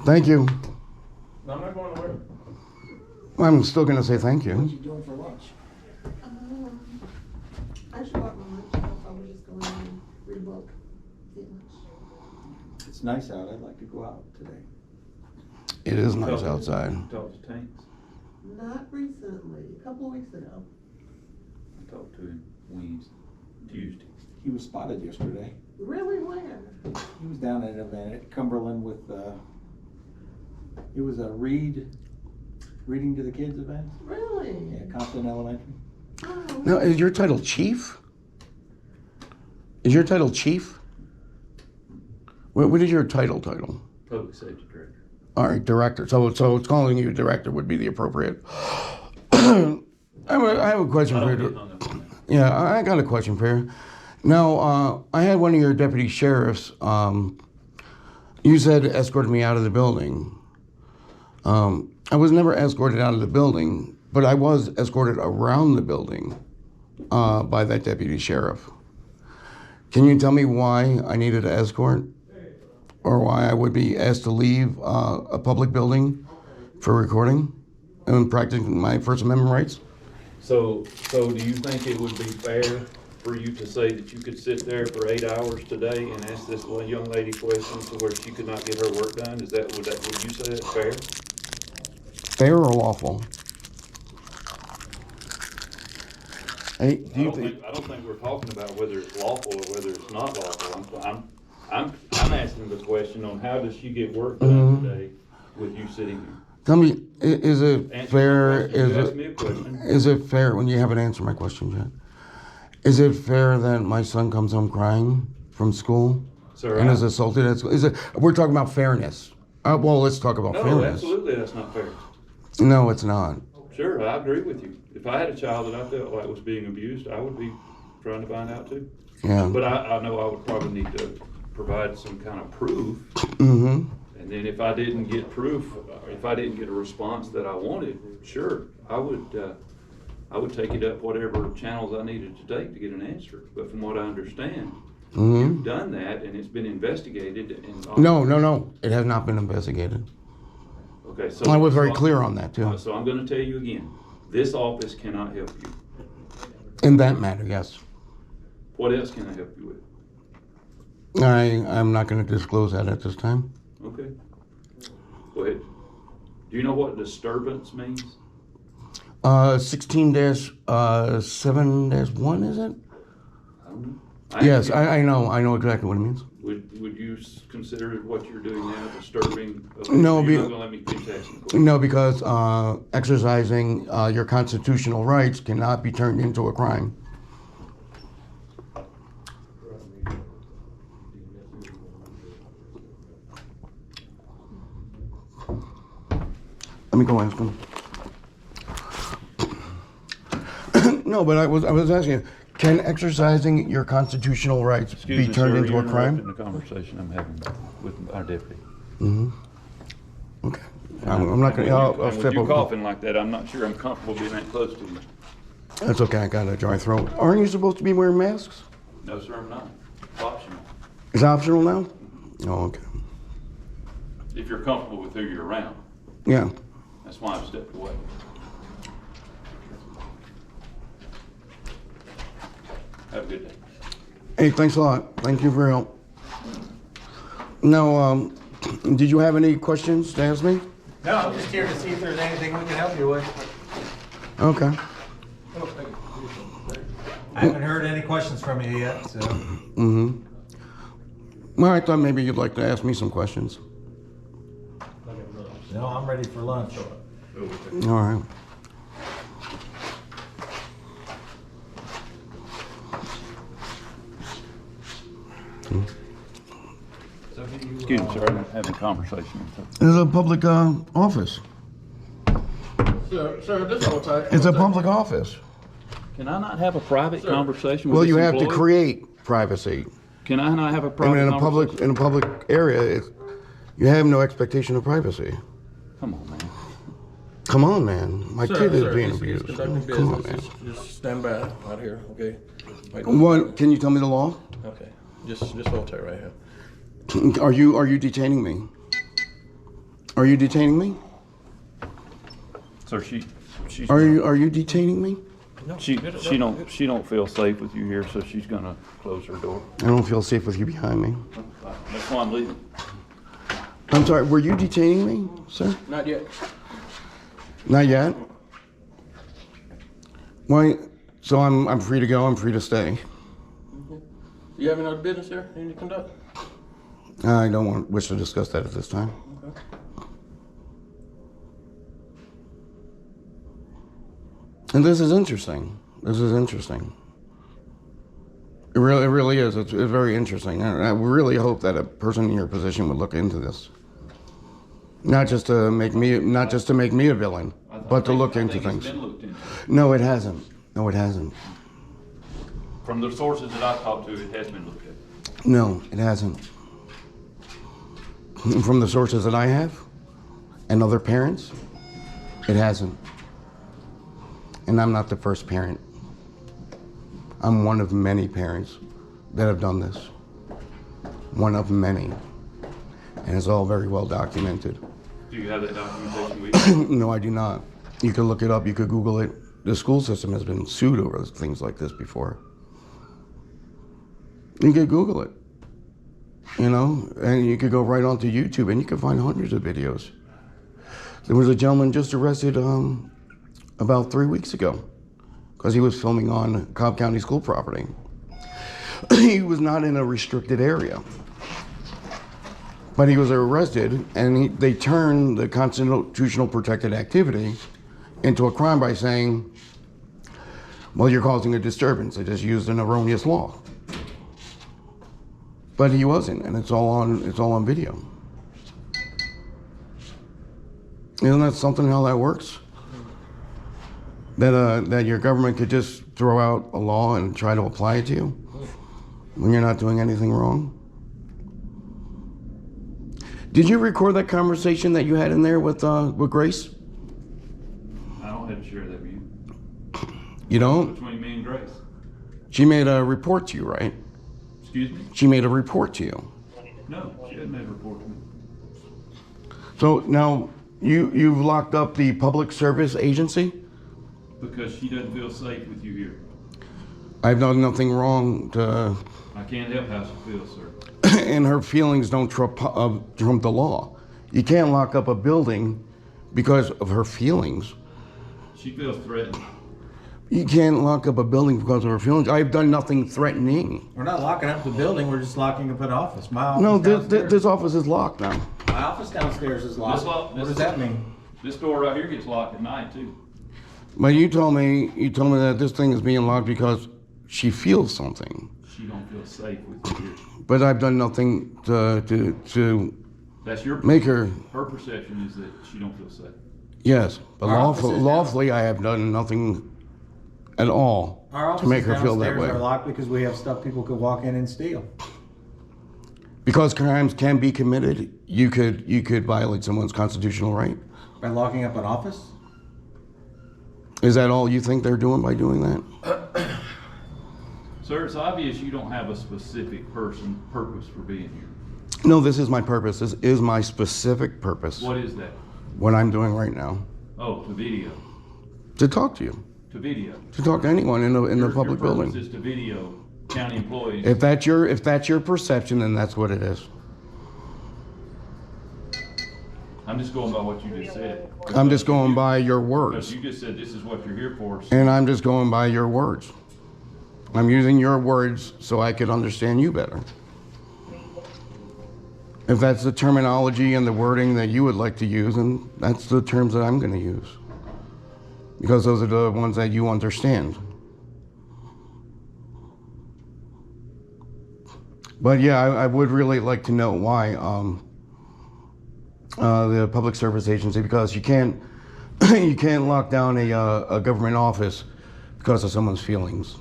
Thank you. No, I'm not going nowhere. I'm still going to say thank What you. you doing for lunch? I just bought my lunch. I was just going to read a book. Eat lunch. It's nice out. I'd like to go out today. It is nice outside. Talked to Tanks. Not recently. A couple of weeks ago. I talked to him Tuesday. He was spotted yesterday. Really? Where? He was down at an event at Cumberland with, it was a reading to the kids event. Really? Yeah, Compton Elementary. Oh. Now, is your title chief? Is your title chief? What is your title? Public safety director. All right, director. So it's calling you director would be the appropriate. I have a question for you. Yeah, I got a question for you. Now, I had one of your deputy sheriffs. You said escorted me out of the building. I was never escorted out of the building, but I was escorted around the building by that deputy sheriff. Can you tell me why I needed an escort? Or why I would be asked to leave a public building for recording and practicing my First Amendment rights? So do you think it would be fair for you to say that you could sit there for 8 hours today and ask this one young lady questions to where she could not get her work done? Would you say that's fair? Fair or lawful? Hey, I don't think we're talking about whether it's lawful or whether it's not lawful. I'm asking the question on how does she get work done today with you sitting here? Tell me, is it Answer fair? my question. You asked me a question. Is it fair when you haven't answered my question yet? Is it fair that my son comes home crying from school Sir, and is assaulted at school? We're talking about fairness. Well, let's talk about No, fairness. absolutely, that's not fair. No, it's not. Sure, I agree with you. If I had a child that I felt like was being abused, I would be trying to find out too. Yeah. But I know I would probably need to provide some kind of proof. Mm-hmm. And then if I didn't get proof, if I didn't get a response that I wanted, sure, I would take it up whatever channels I needed to take to get an answer. But from what I understand, you've done that and it's been investigated. And No. It has not been investigated. Okay, so I was very clear on that too. So I'm going to tell you again, this office cannot help you. In that matter, yes. What else can I help you with? I'm not going to disclose that at this time. Okay. Go ahead. Do you know what disturbance means? 16-7-1, is it? I don't know. Yes, I know exactly what it means. Would you consider what you're doing now disturbing? No, you're not going to let me finish asking the question. No, because exercising your constitutional rights cannot be turned into a crime. Let me go ask him. No, but I was asking you, can exercising your constitutional rights be turned into a crime? The conversation I'm having with our deputy. Okay. I'm not going to. I'll step With you over. coughing like that, I'm not sure I'm comfortable being that close to you. That's okay. I got a dry throat. Aren't you supposed to be wearing masks? No, sir, I'm not. It's optional. It's optional now? Oh, okay. If you're comfortable with who you're around. Yeah. That's why I've stepped away. Have a good day. Hey, thanks a lot. Thank you for your help. Now, did you have any questions to ask me? No, I'm just here to see if there's anything we can help you with. Okay. I haven't heard any questions from you yet, so. Well, I thought maybe you'd like to ask me some questions. No, I'm ready for lunch. All right. Excuse me, sir, I'm having a conversation with you. It's a public office. Sir, this whole time. It's a public office. Can I not have a private conversation with Well, this you have to employee? create privacy. Can I not have a I private mean, conversation? in a public area, you have no expectation of privacy. Come on, man. Come on, man. My kid is being he's abused. conducting Come on, man. business. Just stand by out here, okay? Wait. What? Can you tell me the law? Okay, just hold tight right here. Are you detaining me? Are you detaining me? Sir, she's Are you detaining me? she don't feel safe with you here, so she's gonna close her door. I don't feel safe with you behind me. That's why I'm leaving. I'm sorry, were you detaining me, sir? Not yet. Not yet? Why? So I'm free to go, I'm free to stay. You have any other business here you need to conduct? I don't wish to discuss that at this time. Okay. And this is interesting. This is interesting. It really is. It's very interesting. And I really hope that a person in your position would look into this. Not just to make me a villain, but to look into things. It's been looked into. No, it hasn't. No, it hasn't. From the sources that I've talked to, it has been looked at. No, it hasn't. From the sources that I have and other parents, it hasn't. And I'm not the first parent. I'm one of many parents that have done this. One of many. And it's all very well documented. Do you have that documentation with you? No, I do not. You could look it up, you could Google it. The school system has been sued over things like this before. You could Google it, you know, and you could go right onto YouTube and you could find hundreds of videos. There was a gentleman just arrested about 3 weeks ago because he was filming on Cobb County school property. He was not in a restricted area, but he was arrested, and they turned the constitutional protected activity into a crime by saying, well, you're causing a disturbance. They just used an erroneous law. But he wasn't, and it's all on video. Isn't that something how that works? That your government could just throw out a law and try to apply it to you when you're not doing anything wrong? Did you record that conversation that you had in there with Grace? I don't have to share that with you. You don't? Between me and Grace. She made a report to you, right? Excuse me? She made a report to you. No, she hasn't made a report to me. So now you've locked up the public service agency? Because she doesn't feel safe with you here. I've done nothing wrong to, I can't help how she feels, sir. and her feelings don't trump the law. You can't lock up a building because of her feelings. She feels threatened. You can't lock up a building because of her feelings. I've done nothing threatening. We're not locking up the building, we're just locking up an office. My office No, downstairs. this office is locked now. My office downstairs is locked. What does that mean? This door right here gets locked at night, too. But you told me that this thing is being locked because she feels something. She don't feel safe with you here. But I've done nothing to That's your make her. Her perception is that she don't feel safe. Yes, but Our office is lawfully I have done nothing at all Our to make offices her feel that downstairs way. are locked because we have stuff people could walk in and steal. Because crimes can be committed, you could violate someone's constitutional right. By locking up an office? Is that all you think they're doing by doing that? Sir, it's obvious you don't have a specific purpose for being here. No, this is my purpose. This is my specific purpose. What is that? What I'm doing right now. Oh, to video. To talk to you. To video. To talk to anyone in the public your purpose building. is to video county employees. If that's your perception, then that's what it is. I'm just going by what you just said. I'm just going by your Because words. you just said this is what you're here for. And I'm just going by your words. I'm using your words so I could understand you better. If that's the terminology and the wording that you would like to use, then that's the terms that I'm going to use. Because those are the ones that you understand. But yeah, I would really like to know why the public service agency, because you can't you can't lock down a government office because of someone's feelings.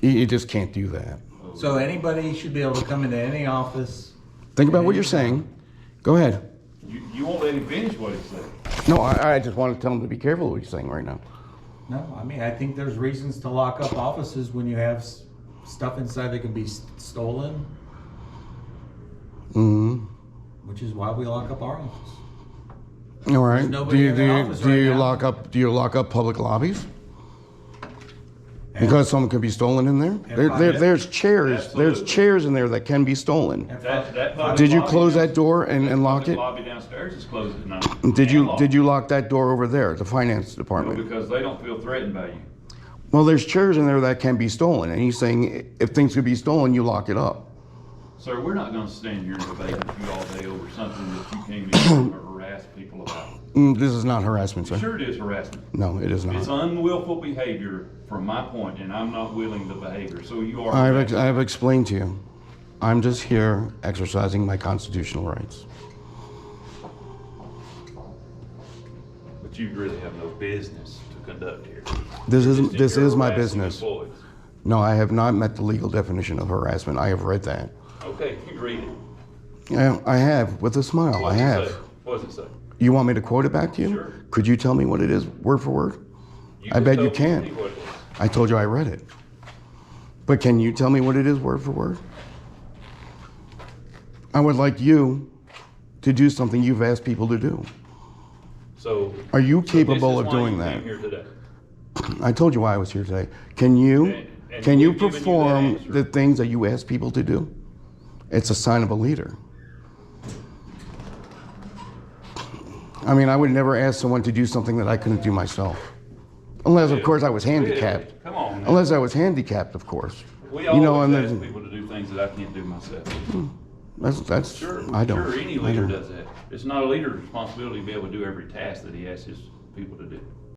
You just can't do that. So anybody should be able to come into any office. Think about what you're saying. Go ahead. You won't let him finish what he said. No, I just want to tell him to be careful what he's saying right now. No, I mean, I think there's reasons to lock up offices when you have stuff inside that can be stolen. Mm-hmm. which is why we lock up our office. All right. There's nobody in the office Do right you now. lock up public lobbies? Because someone could be stolen in there. There's chairs. There's Absolutely. chairs in there that can be stolen. That public Did you lobby close down- that door and lock public it? lobby downstairs is closed at night. Did And you locked. lock that door over there, the finance No, department? because they don't feel threatened by you. Well, there's chairs in there that can be stolen, and he's saying if things could be stolen, you lock it up. Sir, we're not gonna stand here and debate with you all day over something that you came in or harass people about. This is not harassment, sir. Sure it is harassment. No, it is It's not. unwillful behavior from my point, and I'm not willing the behavior, so you are. I've explained to you. I'm just here exercising my constitutional rights. But you really have no business to conduct here. This Just is you're my harassing business. employees. No, I have not met the legal definition of harassment. I have read that. Okay, you read it. Yeah, I have, with a smile. I What does it have. say? What does it say? You want me to quote it back to you? Sure. Could you tell me what it is, word for word? You I just bet you told me can't. what it is. I told you I read it. But can you tell me what it is, word for word? I would like you to do something you've asked people to do. So. Are you so this capable is of why doing you that? came here today. I told you why I was here today. Can you And can you we've given you that perform answer. the things that you ask people to do? It's a sign of a leader. I mean, I would never ask someone to do something that I couldn't do myself. Unless, of course, I was handicapped. Really? Come on. man. Unless I was handicapped, of course. We You know, always and ask then- people to do things that I can't do myself. That's Sure, I don't. sure, any I leader don't. does that. It's not a leader's responsibility to be able to do every task that he asks his people to do.